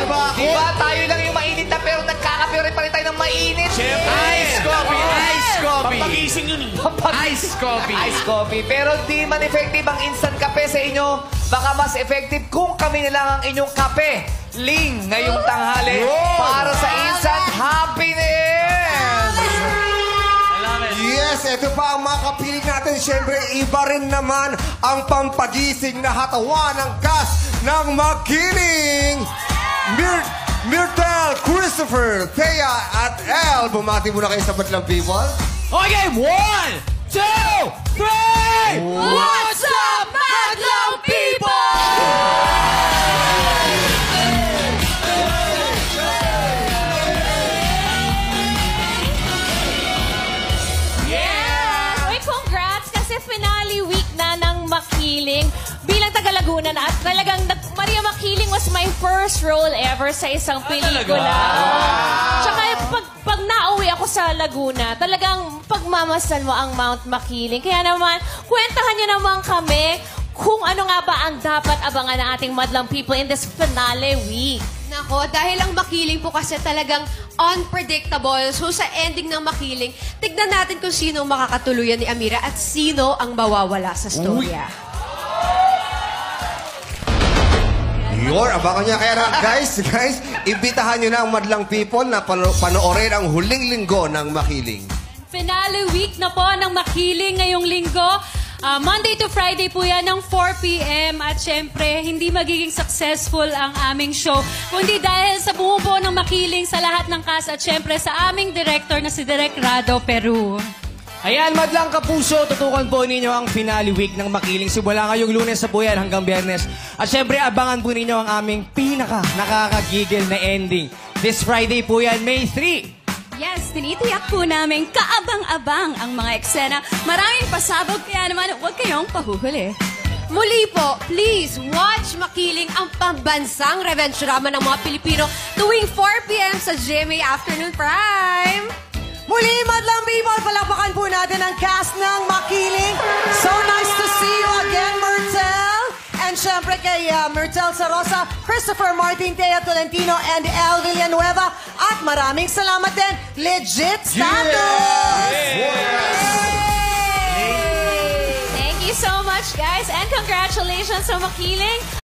Diba tayo lang yung mainit na pero nagkakape pa rin tayo ng mainit. Ice coffee! Ice coffee! Papagising yun eh. Ice coffee! Ice coffee. Pero di man effective ang instant kape sa inyo. Baka mas effective kung kami na lang ang inyong kape. Ling ngayong tanghali para sa instant happiness. Yes, ito pa ang mga kapiling natin. Siyempre, iba rin naman ang pampagising na hatawan ng cast ng Makiling. Myrtle, Christopher, Thea, at Elle. Bumati muna kayo sa Madlang People. Okay, 1, 2, 3! What's up, Madlang People? Yeah! Uy, congrats kasi finale week na ng Makiling. Bilang taga-Laguna na at talagang Maria Makiling was my first role ever sa isang pelikula. Tsaka pag nauwi ako sa Laguna, talagang pagmamasdan mo ang Mount Makiling. Kaya naman, kwentahan niyo naman kami kung ano nga ba ang dapat abangan ng ating Madlang People in this finale week. Nako, dahil ang Makiling po kasi talagang unpredictable. So sa ending ng Makiling, tignan natin kung sino ang makakatuluyan ni Amira at sino ang mawawala sa storya. Abangan niya. Kaya na, guys, imbitahan niyo na ang Madlang People na panoorin ang huling linggo ng Makiling. Finale week na po ng Makiling ngayong linggo. Monday to Friday po yan ng 4 p.m. At syempre, hindi magiging successful ang aming show. Kundi dahil sa bumubuo ng Makiling sa lahat ng cast at syempre sa aming director na si Direk Rado Peru. Ayan, Madlang Kapuso, tutukan po ninyo ang finale week ng Makiling. Simula ngayong Lunes sa po yan hanggang Biyernes. At syempre, abangan po ninyo ang aming nakakagigil na ending. This Friday po yan, May 3. Yes, tinitiyak po namin kaabang-abang ang mga eksena. Maraming pasabog, kaya naman huwag kayong pahuhuli. Muli po, please watch Makiling, ang pambansang revenge drama ng mga Pilipino tuwing 4 p.m. sa GMA Afternoon Prime. Muli, Madlang People, palakpakan po natin ang cast ng Makiling. So nice to see you again, Myrtle. And syempre kay Myrtle Sarosa, Christopher Martin, Thea Tolentino, and Elle Villanueva. At maraming salamat din, Legit Status! Thank you so much, guys. And congratulations sa Makiling.